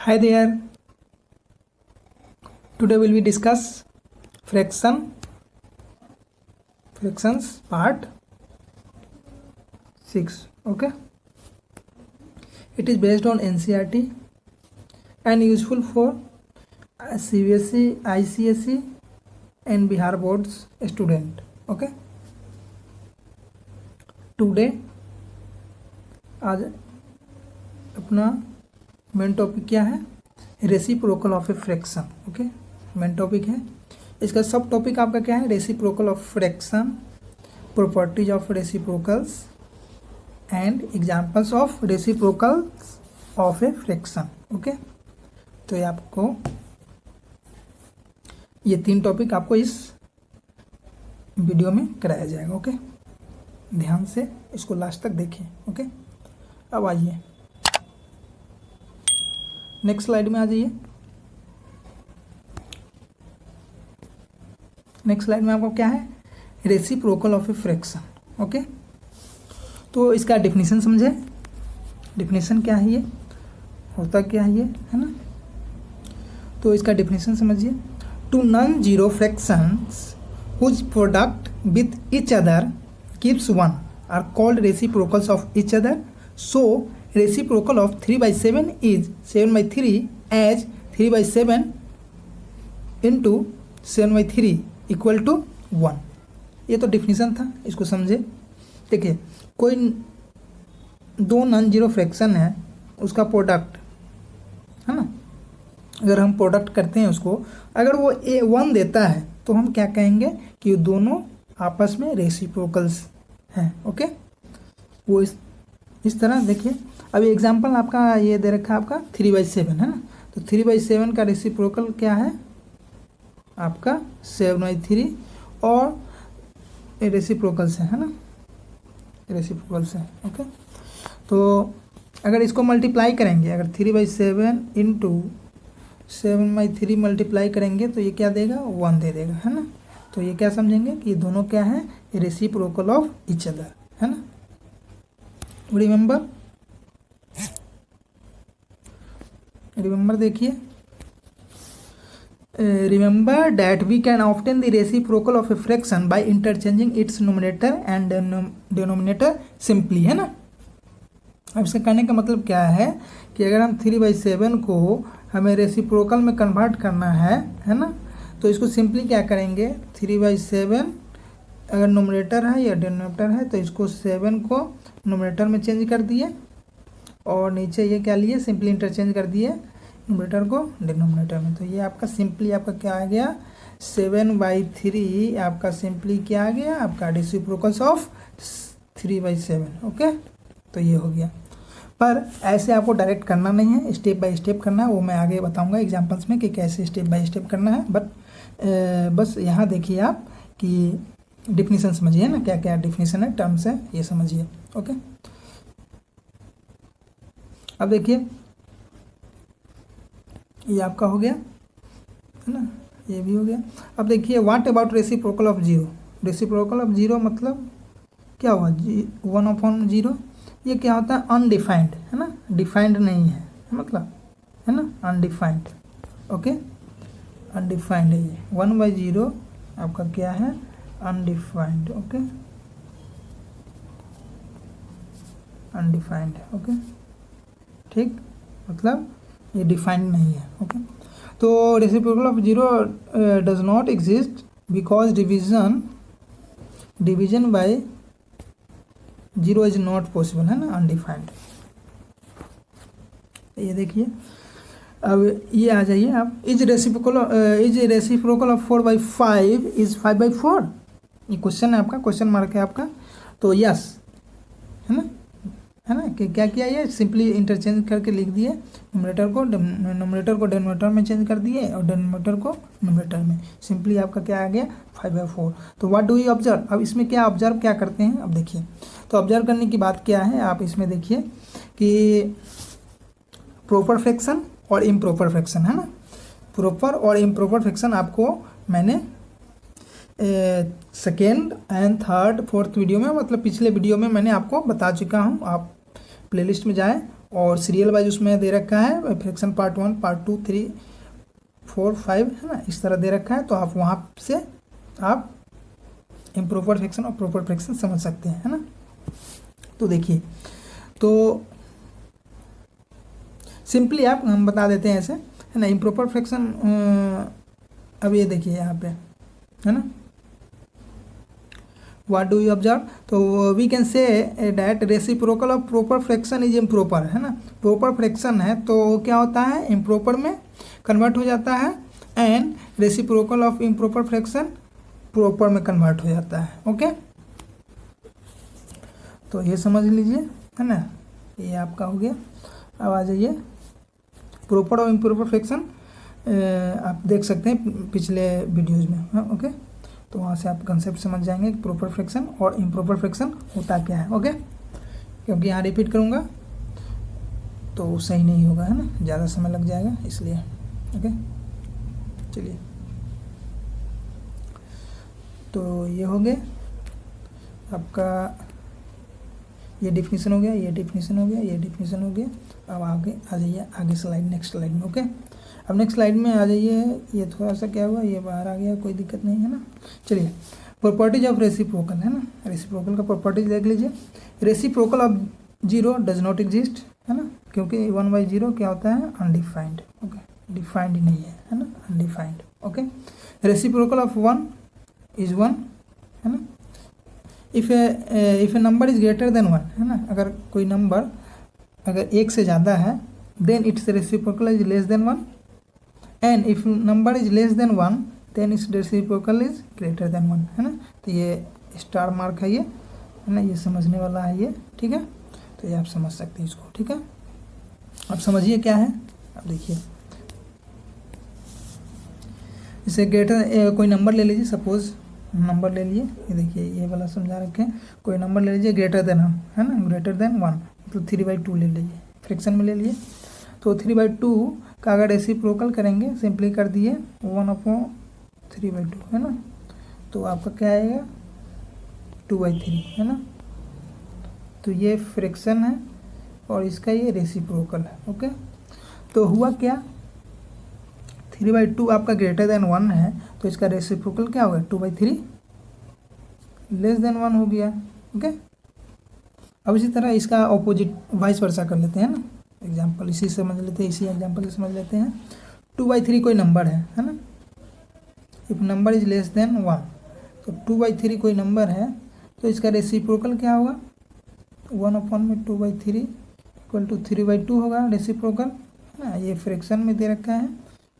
Hi there. Today will we discuss fractions part 6. Okay. It is based on NCERT and useful for CBSE, ICSE and Bihar boards student. Okay. Today आज अपना main topic क्या है? Reciprocal of a fraction. Okay, main topic है. इसका सब topic आपका क्या है? Reciprocal of fraction, properties of reciprocals and examples of reciprocals of a fraction. Okay, तो ये आपको ये 3 टॉपिक आपको इस वीडियो में कराया जाएगा. ओके, ध्यान से इसको लास्ट तक देखिए. ओके, अब आइए नेक्स्ट स्लाइड में आ जाइए. नेक्स्ट स्लाइड में आपको क्या है? Reciprocal of a fraction. Okay, तो इसका डेफिनेशन समझे. डेफिनेशन क्या है, ये होता क्या है, ये है ना. तो इसका डेफिनेशन समझिए. Two non zero fractions whose product with each other gives 1 are called reciprocals of each other. So reciprocal of 3/7 is 7/3 as 3/7 into 7/3 equal to 1. ये तो डिफिनीशन था, इसको समझे. देखिए, कोई दो नॉन जीरो फ्रैक्शन है, उसका प्रोडक्ट है ना. अगर हम प्रोडक्ट करते हैं उसको, अगर वो 1 देता है तो हम क्या कहेंगे कि दोनों आपस में रेसिप्रोकल्स हैं. ओके, वो इस तरह देखिए. अभी एग्जांपल आपका ये दे रखा है, आपका 3/7 है ना. तो 3/7 का रेसिप्रोकल क्या है? आपका 7/3 और रेसिप्रोकल्स है ना, रेसिप्रोकल्स है. ओके, तो अगर इसको मल्टीप्लाई करेंगे, अगर 3/7 इंटू 7/3 मल्टीप्लाई करेंगे तो ये क्या देगा? 1 दे देगा, है ना. तो ये क्या समझेंगे कि दोनों क्या है? रेसिप्रोकल ऑफ ईच अदर, है ना. रिमेंबर देखिए. Remember that we can obtain the reciprocal of a fraction by interchanging its numerator and denominator simply, है ना. अब इसका कहने का मतलब क्या है कि अगर हम 3/7 को हमें रेसिप्रोकल में कन्वर्ट करना है ना, तो इसको सिंपली क्या करेंगे? 3/7 अगर नोमिनेटर है या डिनोमिनेटर है तो इसको 7 को नोमिनेटर में चेंज कर दिए और नीचे ये क्या लिए? सिंपली इंटरचेंज कर दिए नोमिनेटर को डिनोमिनेटर में. तो ये आपका सिंपली आपका क्या आ गया? 7/3 आपका सिंपली क्या आ गया? आपका रेसिप्रोकल्स ऑफ 3/7. ओके, तो ये हो गया. पर ऐसे आपको डायरेक्ट करना नहीं है, स्टेप बाय स्टेप करना है. वो मैं आगे बताऊंगा एग्जांपल्स में कि कैसे स्टेप बाय स्टेप करना है. बट बस यहाँ देखिए आप कि डिफिनीशन समझिए ना, क्या क्या डिफिनीशन है, टर्म्स है, ये समझिए. ओके, अब देखिए ये आपका हो गया, है ना, ये भी हो गया. अब देखिए what about reciprocal of 0. Reciprocal of 0 मतलब क्या हुआ? 1/0. ये क्या होता है? अनडिफाइंड, है ना, डिफाइंड नहीं है, मतलब, है ना, अनडिफाइंड. ओके, अनडिफाइंड है ये. 1/0 आपका क्या है? अनडिफाइंड. Okay, undefined. ओके, ठीक, मतलब ये डिफाइंड नहीं है. ओके, तो reciprocal of 0 does not exist because division bye 0 is not possible, है ना, अनडिफाइंड. ये देखिए. अब ये आ जाइए आप. Is reciprocal of 4/5 is 5/4. ये क्वेश्चन है आपका, क्वेश्चन मार्क है आपका. तो यस, है ना, है ना. कि क्या किया? ये सिंपली इंटरचेंज करके लिख दिए. नोमिनेटर को डिनोमिनेटर में चेंज कर दिए और डिनोमिनेटर को नोमिनेटर में. सिंपली आपका क्या आ गया? 5/4. तो व्हाट डू यू ऑब्जर्व? अब इसमें क्या ऑब्जर्व क्या करते हैं? अब देखिए, तो ऑब्जर्व करने की बात क्या है, आप इसमें देखिए कि प्रॉपर फ्रैक्शन और इम्प्रॉपर फ्रैक्शन, है ना. प्रॉपर और इम्प्रॉपर फ्रैक्शन आपको मैंने second and third fourth video में, मतलब पिछले वीडियो में मैंने आपको बता चुका हूँ. आप प्लेलिस्ट में जाएं और सीरियल वाइज उसमें दे रखा है फ्रैक्शन पार्ट 1, पार्ट 2, 3, 4, 5 है ना, इस तरह दे रखा है। तो आप वहाँ से आप इम्प्रॉपर फ्रैक्शन और प्रॉपर फ्रैक्शन समझ सकते हैं, है ना। तो देखिए, तो सिंपली आप हम बता देते हैं ऐसे, है ना। इम्प्रॉपर फ्रैक्शन अब ये देखिए यहाँ पे, है ना, व्हाट डू यू ऑब्जर्व। तो we can say that reciprocal of proper fraction is improper, है ना। प्रॉपर फ्रैक्शन है तो क्या होता है, इम्प्रॉपर में कन्वर्ट हो जाता है, and reciprocal of improper fraction proper में कन्वर्ट हो जाता है। ओके, तो ये समझ लीजिए, है ना, ये आपका हो गया। अब आ जाइए प्रॉपर और इम्प्रॉपर फ्रैक्शन, आप देख सकते हैं पिछले वीडियोज़ में, हाँ। ओके, तो वहाँ से आप कंसेप्ट समझ जाएंगे कि प्रॉपर फ्रैक्शन और इम्प्रॉपर फ्रैक्शन होता क्या है। ओके, क्योंकि यहाँ रिपीट करूँगा तो सही नहीं होगा, है ना, ज़्यादा समय लग जाएगा इसलिए। ओके, चलिए, तो ये हो गया आपका, ये डिफिनीशन हो गया, ये डिफिनीशन हो गया, ये डिफिनीशन हो गया। अब आगे आ जाइए, आगे स्लाइड, नेक्स्ट स्लाइड में। ओके, अब नेक्स्ट स्लाइड में आ जाइए। ये थोड़ा सा क्या हुआ, ये बाहर आ गया, कोई दिक्कत नहीं है ना। चलिए, प्रॉपर्टीज ऑफ रेसिप्रोकल, है ना। रेसिप्रोकल का प्रॉपर्टीज देख लीजिए। Reciprocal of 0 does not exist, है ना, क्योंकि 1/0 क्या होता है, अनडिफाइंड। ओके, डिफाइंड नहीं है ना, undefined. Okay, reciprocal of 1 is 1, है ना। If A number is greater than 1, है ना, अगर कोई नंबर अगर 1 से ज़्यादा है, then its reciprocal is less than 1, and if number is less than 1 then its reciprocal is greater than 1, है ना। तो ये स्टार मार्क है, ये, है ना, ये समझने वाला है ये, ठीक है। तो ये आप समझ सकते हैं इसको, ठीक है। अब समझिए क्या है, अब देखिए, इसे ग्रेटर कोई नंबर ले लीजिए, सपोज नंबर ले लिए, ये देखिए ये वाला समझा रखे हैं। कोई नंबर ले लीजिए ग्रेटर देन, है ना, ग्रेटर देन 1, तो 3/2 ले लीजिए, फ्रैक्शन में ले लिए। तो 3/2 का अगर रेसिप्रोकल करेंगे, सिंपली कर दिए 1/3/2, है ना। तो आपका क्या आएगा, 2/3, है ना। तो ये फ्रैक्शन है और इसका ये रेसिप्रोकल है। ओके, तो हुआ क्या, 3/2 आपका ग्रेटर देन 1 है, तो इसका रेसिप्रोकल क्या होगा, 2/3 लेस देन 1 हो गया। ओके, अब इसी तरह इसका ऑपोजिट वाइस वर्सा कर लेते हैं ना, एग्जाम्पल इसी समझ लेते हैं, इसी एग्जाम्पल से समझ लेते हैं। 2/3 कोई नंबर है ना, if number is less than 1, तो 2/3 कोई नंबर है, तो इसका रेसिप्रोकल क्या होगा, 1/2/3 इक्वल टू 3/2 होगा रेसिप्रोकल, है ना। ये फ्रैक्शन में दे रखा है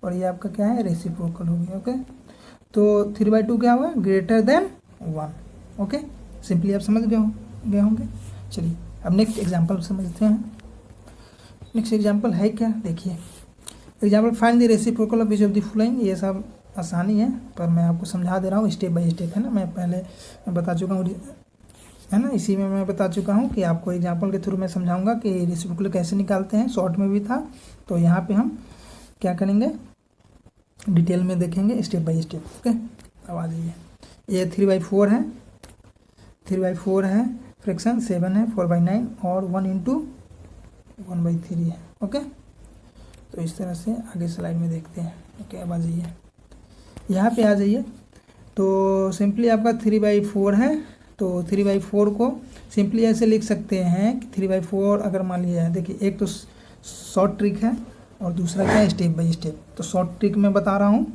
और ये आपका क्या है, रेसिप्रोकल हो गया। ओके, तो 3/2 क्या हुआ, ग्रेटर देन 1। ओके, सिंपली आप समझ गए होंगे। चलिए, अब नेक्स्ट एग्जांपल समझते हैं। नेक्स्ट एग्जांपल है क्या, देखिए, example find the reciprocal of each of the following. ये सब आसानी है, पर मैं आपको समझा दे रहा हूँ स्टेप बाय स्टेप, है ना। मैं पहले बता चुका हूँ, है ना, इसी में मैं बता चुका हूँ कि आपको एग्जाम्पल के थ्रू मैं समझाऊंगा कि रेसिप्रोकल कैसे निकालते हैं, शॉर्ट में भी था। तो यहाँ पे हम क्या करेंगे, डिटेल में देखेंगे स्टेप बाय स्टेप। ओके, अब आ जाइए, ये 3/4 है, 3/4 है, फ्रैक्शन 7 है, 4/9 और 1 × 1/3 है। ओके, तो इस तरह से आगे स्लाइड में देखते हैं। ओके, अब आ जाइए, यहाँ पे आ जाइए। तो सिंपली आपका 3/4 है, तो 3/4 को सिंपली ऐसे लिख सकते हैं कि 3/4 अगर मान लिया, देखिए, एक तो शॉर्ट ट्रिक है और दूसरा क्या है, स्टेप बाय स्टेप। तो शॉर्ट ट्रिक मैं बता रहा हूँ,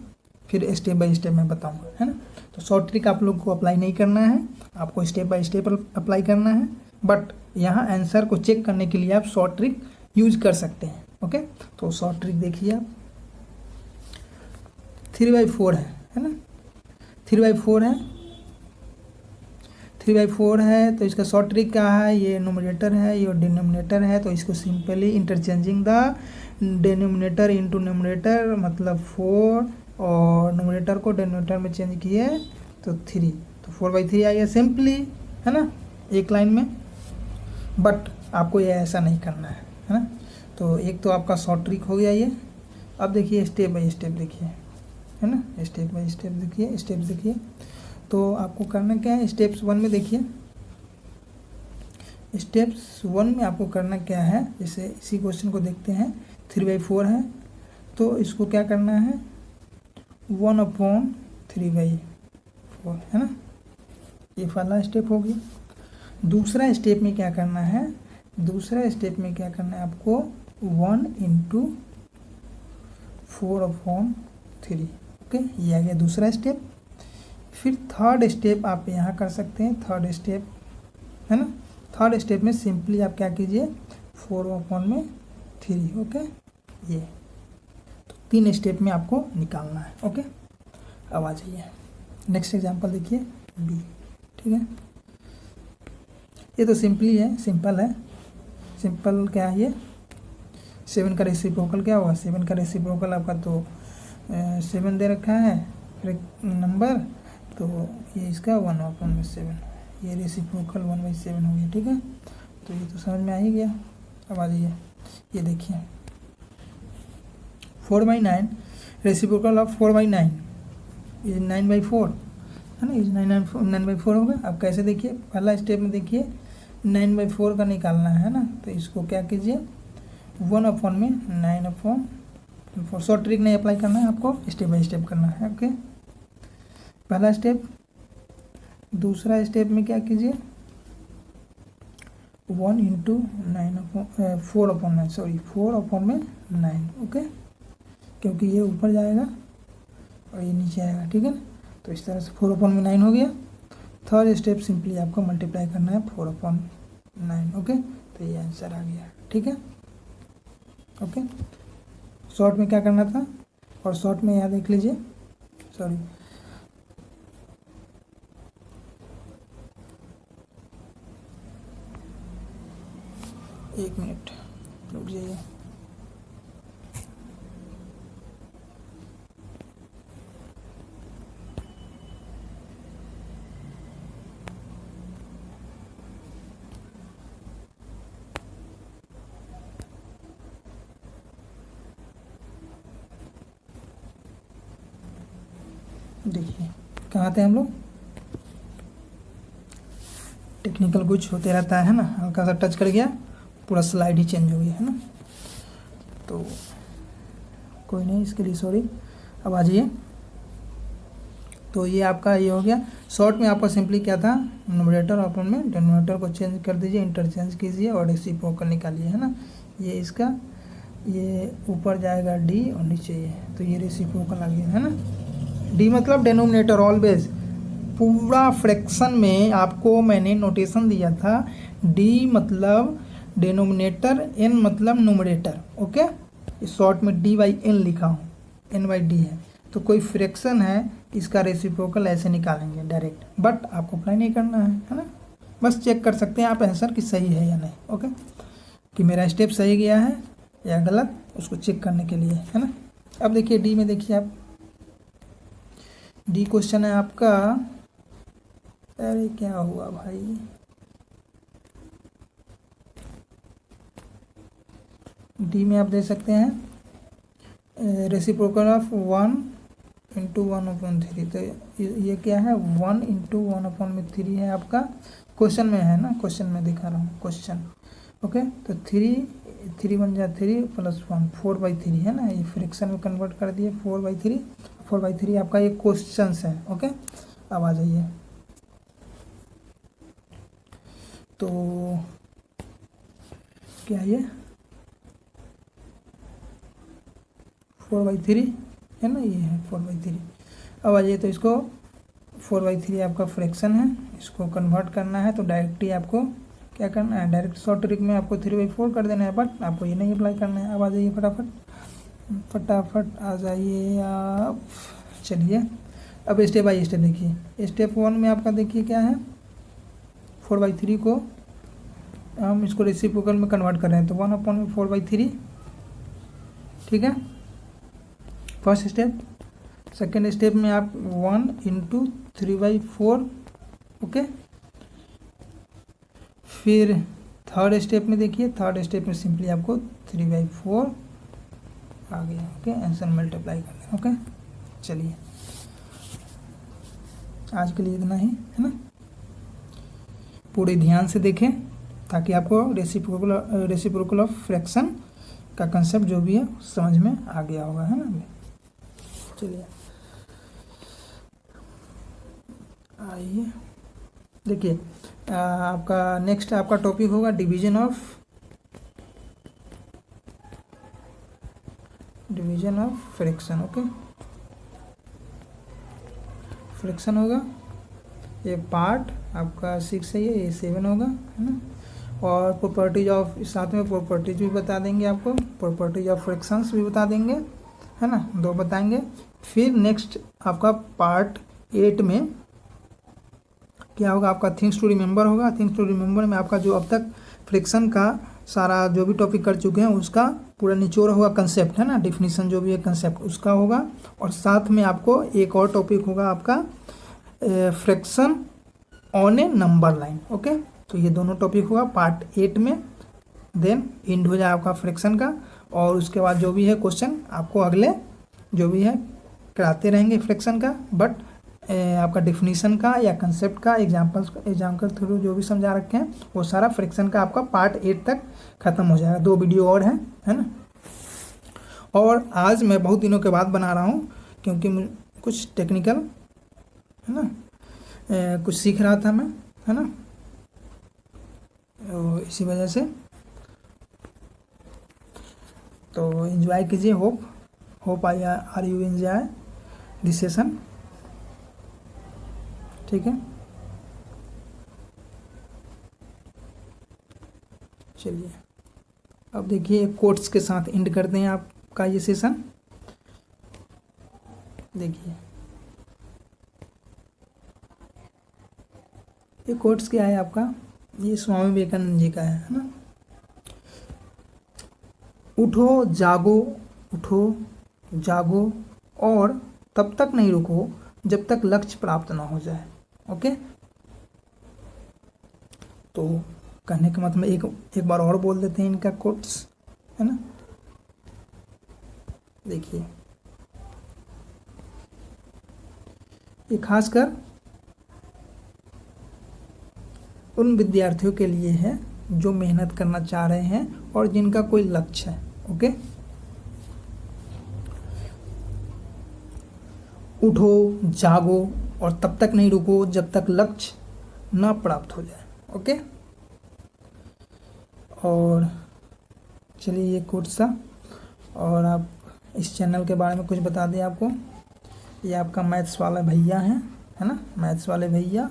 फिर स्टेप बाय स्टेप मैं बताऊँगा, है ना। तो शॉर्ट ट्रिक आप लोग को अप्लाई नहीं करना है, आपको स्टेप बाय स्टेप अप्लाई करना है। बट यहाँ आंसर को चेक करने के लिए आप शॉर्ट ट्रिक यूज कर सकते हैं। ओके, तो शॉर्ट ट्रिक देखिए आप, 3/4 है ना, 3/4 है, 3/4 है, तो इसका शॉर्ट ट्रिक क्या है, ये नोमिनेटर है, ये डिनोमिनेटर है, तो इसको simply interchanging the denominator into nominator, मतलब 4, और नोमिनेटर को डिनोमिनेटर में चेंज किए तो 3, तो 4/3 आ गया सिंपली, है ना, एक लाइन में। बट आपको ये ऐसा नहीं करना है ना। तो एक तो आपका शॉर्ट ट्रिक हो गया ये। अब देखिए स्टेप बाय स्टेप देखिए, है ना, स्टेप बाय स्टेप देखिए, स्टेप्स देखिए। तो आपको करना क्या है, स्टेप्स 1 में देखिए, स्टेप्स 1 में आपको करना क्या है, जैसे इसी क्वेश्चन को देखते हैं, 3/4 है तो इसको क्या करना है, 1/3/4 है ना, ये पहला स्टेप हो गया। दूसरा स्टेप में क्या करना है, दूसरा स्टेप में क्या करना है आपको, 1/4/3, ओके, ये आ गया दूसरा स्टेप। फिर थर्ड स्टेप आप यहाँ कर सकते हैं, थर्ड स्टेप है ना, थर्ड स्टेप में सिंपली आप क्या कीजिए, 4/3, ओके, ये तो 3 स्टेप में आपको निकालना है, ओके। अब आ जाइए नेक्स्ट एग्जांपल देखिए बी, ठीक है, ये तो सिंपली है, सिंपल है, सिंपल क्या है ये, 7 का रेसिप्रोकल क्या होगा, 7 का रेसिप्रोकल आपका तो 7 दे रखा है, फिर नंबर तो ये इसका 1/7, ये रेसिप्रोकल 1/7 हो गया, ठीक है, तो ये तो समझ में आ ही गया। अब आ जाइए ये देखिए 4/9 रेसिप्रोकल ऑफ 4/9 इज 9/4 है ना, इज 9/4 होगा। अब कैसे देखिए, पहला स्टेप में देखिए 9/4 का निकालना है ना, तो इसको क्या कीजिए, 1/9/4, शॉर्ट ट्रिक नहीं अप्लाई करना है आपको, स्टेप बाय स्टेप करना है, ओके। पहला स्टेप। दूसरा स्टेप में क्या कीजिए, 4/9, ओके, क्योंकि ये ऊपर जाएगा और ये नीचे आएगा, ठीक है ना, तो इस तरह से 4/9 हो गया। थर्ड स्टेप सिंपली आपको मल्टीप्लाई करना है 4/9, ओके, तो ये आंसर आ गया, ठीक है, ओके। शॉर्ट में क्या करना था, और शॉर्ट में यहाँ देख लीजिए, सॉरी एक मिनट रुक जाइए, देखिए कहाँ थे हम लोग, टेक्निकल कुछ होते रहता है ना, हल्का सा टच कर गया पूरा स्लाइड ही चेंज हो गया है ना, तो कोई नहीं, इसके लिए सॉरी। अब आ जाइए, तो ये आपका ये हो गया। शॉर्ट में आपको सिंपली क्या था, न्यूमरेटर और अपन में डिनोमिनेटर को चेंज कर दीजिए, इंटरचेंज कीजिए और रेसिप्रोकल निकालिए, है ना, ये इसका ये ऊपर जाएगा डी और नीचे ये, तो ये रेसिप्रोकल आ गया, है ना। डी मतलब डिनोमिनेटर, ऑलवेज पूरा फ्रैक्शन में आपको मैंने नोटेशन दिया था, डी मतलब डिनोमिनेटर, एन मतलब न्यूमरेटर, ओके। इस शॉर्ट में D/N लिखा हूँ, N/D है, तो कोई फ्रैक्शन है इसका रेसिप्रोकल ऐसे निकालेंगे डायरेक्ट, बट आपको अप्लाई नहीं करना है ना, बस चेक कर सकते हैं आप आंसर कि सही है या नहीं, ओके, कि मेरा स्टेप सही गया है या गलत, उसको चेक करने के लिए, है ना। अब देखिए डी में, देखिए आप, डी क्वेश्चन है आपका, अरे क्या हुआ भाई, डी में आप देख सकते हैं रेसिप्रोकल ऑफ 1/1/3, तो ये क्या है, 1/1/3 है आपका, क्वेश्चन में है ना, क्वेश्चन में दिखा रहा हूँ क्वेश्चन, ओके। तो 3 बन जाए 3 + 1 4/3 है ना, ये फ्रैक्शन में कन्वर्ट कर दिए 4/3 आपका ये क्वेश्चन है, ओके। अब आ जाइए, तो क्या ये 4/3 है ना, ये है 4/3। अब आ जाइए, तो इसको 4/3 आपका फ्रैक्शन है, इसको कन्वर्ट करना है, तो डायरेक्टली आपको क्या करना है, डायरेक्ट शॉर्ट ट्रिक में आपको 3/4 कर देना है, बट आपको ये नहीं अप्लाई करना है। अब आ जाइए फटाफट आ जाइए आप, चलिए अब स्टेप बाई स्टेप देखिए। स्टेप 1 में आपका देखिए क्या है, 4/3 को हम इसको रेसिप्रोकल में कन्वर्ट कर रहे हैं, तो 1/4/3, ठीक है, फर्स्ट स्टेप। सेकेंड स्टेप में आप 1/3/4, ओके। फिर थर्ड स्टेप में देखिए, थर्ड स्टेप में सिंपली आपको 3/4 आ गया, ओके, आंसर मल्टीप्लाई कर दें, ओके। चलिए आज के लिए इतना ही, है ना, पूरे ध्यान से देखें ताकि आपको रेसिप्रोकल ऑफ फ्रैक्शन का कंसेप्ट जो भी है समझ में आ गया होगा, है ना। चलिए आइए देखिए, आपका नेक्स्ट आपका टॉपिक होगा division of fraction. Okay, fraction होगा, ये पार्ट आपका 6 है, ये 7 होगा, है ना। और प्रॉपर्टीज ऑफ, साथ में प्रॉपर्टीज भी बता देंगे आपको, प्रॉपर्टीज ऑफ फ्रैक्शंस भी बता देंगे, है ना, 2 बताएंगे। फिर नेक्स्ट आपका पार्ट 8 में क्या होगा, आपका थिंग्स टू रिमेंबर होगा। थिंग्स टू रिमेंबर में आपका जो अब तक फ्रैक्शन का सारा जो भी टॉपिक कर चुके हैं उसका पूरा निचोड़ होगा, कंसेप्ट, है ना, डिफिनीशन जो भी है कंसेप्ट उसका होगा। और साथ में आपको एक और टॉपिक होगा आपका fraction on A number line. Okay, तो ये दोनों टॉपिक होगा पार्ट 8 में। देन एंड हो जाए आपका फ्रैक्शन का, और उसके बाद जो भी है क्वेश्चन आपको अगले जो भी है कराते रहेंगे फ्रैक्शन का, बट आपका डिफिनीशन का या कंसेप्ट का एग्जाम्पल के थ्रू जो भी समझा रखे हैं वो सारा फ्रैक्शन का आपका पार्ट 8 तक खत्म हो जाएगा। 2 वीडियो और है ना। और आज मैं बहुत दिनों के बाद बना रहा हूँ क्योंकि कुछ टेक्निकल, है ना, कुछ सीख रहा था मैं, है ना, तो इसी वजह से तो एंजॉय कीजिए। Hope are you enjoy this session, ठीक है। चलिए अब देखिए कोट्स के साथ एंड करते हैं आपका ये सेशन। देखिए ये कोट्स क्या है आपका, ये स्वामी विवेकानंद जी का है ना। उठो जागो और तब तक नहीं रुको जब तक लक्ष्य प्राप्त ना हो जाए। ओके, तो कहने का मतलब एक बार और बोल देते हैं इनका कोट्स, है ना। देखिए ये खासकर उन विद्यार्थियों के लिए है जो मेहनत करना चाह रहे हैं और जिनका कोई लक्ष्य है। ओके, उठो जागो और तब तक नहीं रुको जब तक लक्ष्य ना प्राप्त हो जाए। ओके, और चलिए ये कोर्स था। और आप इस चैनल के बारे में कुछ बता दें आपको। ये आपका मैथ्स वाला भैया है ना, मैथ्स वाले भैया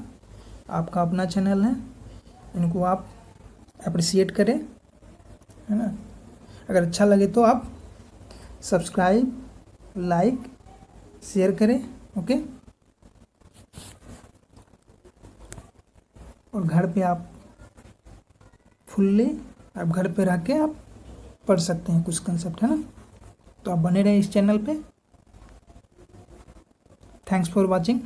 आपका अपना चैनल है, इनको आप अप्रिसिएट करें, है ना। अगर अच्छा लगे तो आप सब्सक्राइब, लाइक, शेयर करें। ओके, और घर पे आप आप घर पे रह के आप पढ़ सकते हैं कुछ कंसेप्ट, है ना। तो आप बने रहें इस चैनल पे। Thanks for watching.